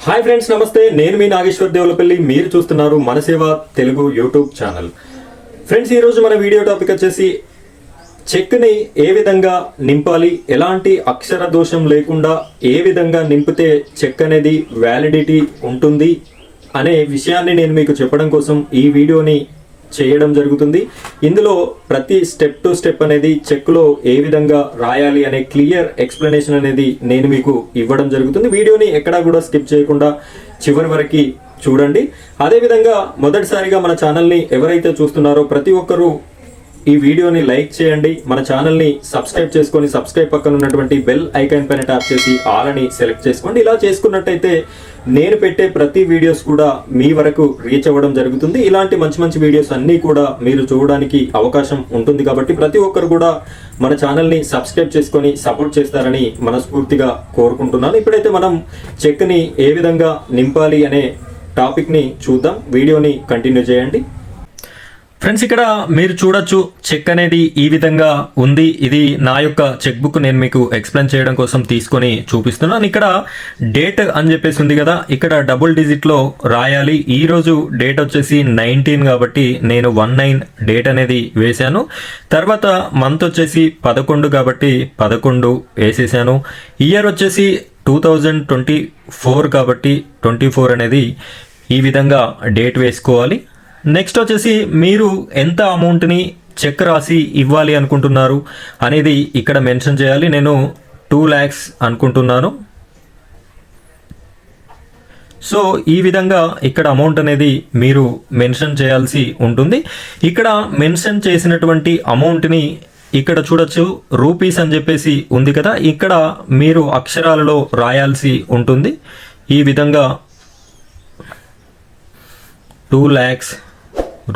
Hi friends, నమస్తే. నేను మీ నాగేశ్వర్ దేవులపల్లి. మీరు చూస్తున్నారు మన సేవ తెలుగు యూట్యూబ్ ఛానల్. ఫ్రెండ్స్, ఈరోజు మన వీడియో టాపిక్ వచ్చేసి చెక్ని ఏ విధంగా నింపాలి, ఎలాంటి అక్షర దోషం లేకుండా ఏ విధంగా నింపితే చెక్ అనేది వ్యాలిడిటీ ఉంటుంది అనే విషయాన్ని నేను మీకు చెప్పడం కోసం ఈ వీడియోని చేయడం జరుగుతుంది. ఇందులో ప్రతి స్టెప్ టు స్టెప్ అనేది చెక్లో ఏ విధంగా రాయాలి అనే క్లియర్ ఎక్స్ప్లెనేషన్ అనేది నేను మీకు ఇవ్వడం జరుగుతుంది. వీడియోని ఎక్కడా కూడా స్కిప్ చేయకుండా చివరి వరకు చూడండి. అదేవిధంగా మొదటిసారిగా మన ఛానల్ని ఎవరైతే చూస్తున్నారో ప్రతి ఒక్కరూ ఈ వీడియోని లైక్ చేయండి. మన ఛానల్ని సబ్స్క్రైబ్ చేసుకొని సబ్స్క్రైబ్ పక్కన ఉన్నటువంటి బెల్ ఐకాన్ పైన ట్యాప్ చేసి ఆల్ అని సెలెక్ట్ చేసుకోండి. ఇలా చేసుకున్నట్టయితే నేను పెట్టే ప్రతి వీడియోస్ కూడా మీ వరకు రీచ్ అవ్వడం జరుగుతుంది. ఇలాంటి మంచి మంచి వీడియోస్ అన్నీ కూడా మీరు చూడడానికి అవకాశం ఉంటుంది. కాబట్టి ప్రతి ఒక్కరు కూడా మన ఛానల్ని సబ్స్క్రైబ్ చేసుకొని సపోర్ట్ చేస్తారని మనస్ఫూర్తిగా కోరుకుంటున్నాను. ఇప్పుడైతే మనం చెక్ని ఏ విధంగా నింపాలి అనే టాపిక్ని చూద్దాం. వీడియోని కంటిన్యూ చేయండి. ఫ్రెండ్స్, ఇక్కడ మీరు చూడొచ్చు చెక్ అనేది ఈ విధంగా ఉంది. ఇది నా యొక్క చెక్ బుక్ నేను మీకు ఎక్స్ప్లెయిన్ చేయడం కోసం తీసుకొని చూపిస్తున్నాను. ఇక్కడ డేట్ అని చెప్పేసి ఉంది కదా, ఇక్కడ డబుల్ డిజిట్లో రాయాలి. ఈ రోజు డేట్ వచ్చేసి 19 కాబట్టి నేను 19 డేట్ అనేది వేశాను. తర్వాత మంత్ వచ్చేసి 11 కాబట్టి 11 వేసేసాను. ఇయర్ వచ్చేసి 2024 కాబట్టి 24 అనేది ఈ విధంగా డేట్ వేసుకోవాలి. నెక్స్ట్ వచ్చేసి మీరు ఎంత అమౌంట్ని చెక్ రాసి ఇవ్వాలి అనుకుంటున్నారు అనేది ఇక్కడ మెన్షన్ చేయాలి. నేను 2 lakhs అనుకుంటున్నాను. సో ఈ విధంగా ఇక్కడ అమౌంట్ అనేది మీరు మెన్షన్ చేయాల్సి ఉంటుంది. ఇక్కడ మెన్షన్ చేసినటువంటి అమౌంట్ని ఇక్కడ చూడొచ్చు, రూపీస్ అని చెప్పేసి ఉంది కదా, ఇక్కడ మీరు అక్షరాలలో రాయాల్సి ఉంటుంది. ఈ విధంగా 2 lakhs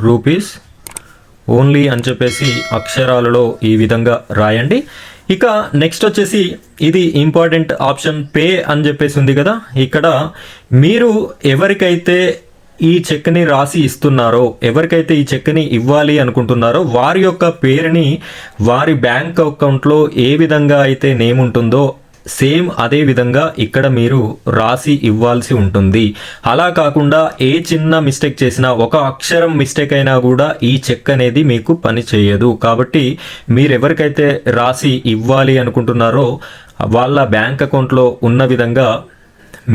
రూపీస్ ఓన్లీ అని చెప్పేసి అక్షరాలలో ఈ విధంగా రాయండి. ఇక నెక్స్ట్ వచ్చేసి ఇది ఇంపార్టెంట్ ఆప్షన్, పే అని చెప్పేసి ఉంది కదా, ఇక్కడ మీరు ఎవరికైతే ఈ చెక్ని రాసి ఇస్తున్నారో, ఎవరికైతే ఈ చెక్ని ఇవ్వాలి అనుకుంటున్నారో వారి యొక్క పేరుని వారి బ్యాంక్ అకౌంట్లో ఏ విధంగా అయితే నేమ్ ఉంటుందో సేమ్ అదే విధంగా ఇక్కడ మీరు రాసి ఇవ్వాల్సి ఉంటుంది. అలా కాకుండా ఏ చిన్న మిస్టేక్ చేసినా, ఒక అక్షరం మిస్టేక్ అయినా కూడా ఈ చెక్ అనేది మీకు పని చేయదు. కాబట్టి మీరు ఎవరికైతే రాసి ఇవ్వాలి అనుకుంటున్నారో వాళ్ళ బ్యాంక్ అకౌంట్లో ఉన్న విధంగా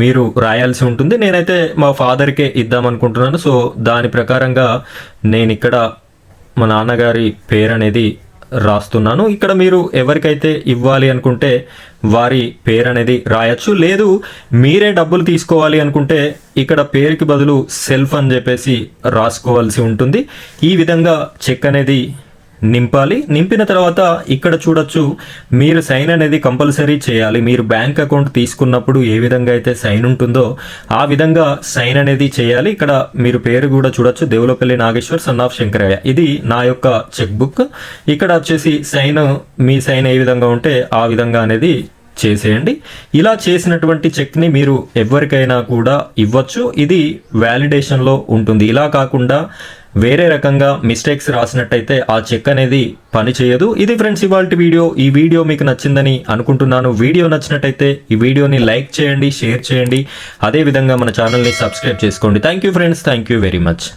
మీరు రాయాల్సి ఉంటుంది. నేనైతే మా ఫాదర్కే ఇద్దామనుకుంటున్నాను. సో దాని ప్రకారంగా నేను ఇక్కడ మా నాన్నగారి పేరు అనేది రాస్తున్నాను. ఇక్కడ మీరు ఎవరికైతే ఇవ్వాలి అనుకుంటే వారి పేరు అనేది రాయొచ్చు. లేదు మీరే డబ్బులు తీసుకోవాలి అనుకుంటే ఇక్కడ పేరుకి బదులు సెల్ఫ్ అని చెప్పేసి రాసుకోవాల్సి ఉంటుంది. ఈ విధంగా చెక్ అనేది నింపాలి. నింపిన తర్వాత ఇక్కడ చూడొచ్చు, మీరు సైన్ అనేది కంపల్సరీ చేయాలి. మీరు బ్యాంక్ అకౌంట్ తీసుకున్నప్పుడు ఏ విధంగా అయితే సైన్ ఉంటుందో ఆ విధంగా సైన్ అనేది చేయాలి. ఇక్కడ మీరు పేరు కూడా చూడొచ్చు, దేవులపల్లి నాగేశ్వర్ సన్ ఆఫ్ శంకరయ్య. ఇది నా యొక్క చెక్ బుక్. ఇక్కడ వచ్చేసి సైన్, మీ సైన్ ఏ విధంగా ఉంటే ఆ విధంగా అనేది చేసేయండి. ఇలా చేసినటువంటి చెక్ని మీరు ఎవరికైనా కూడా ఇవ్వచ్చు. ఇది వ్యాలిడేషన్లో ఉంటుంది. ఇలా కాకుండా వేరే రకంగా మిస్టేక్స్ రాసినట్టయితే ఆ చెక్ అనేది పని చేయదు. ఇది ఫ్రెండ్స్ ఇవాల్టి వీడియో. ఈ వీడియో మీకు నచ్చిందని అనుకుంటున్నాను. వీడియో నచ్చినట్టయితే ఈ వీడియోని లైక్ చేయండి, షేర్ చేయండి. అదేవిధంగా మన ఛానల్ని సబ్స్క్రైబ్ చేసుకోండి. Thank you friends, thank you very much.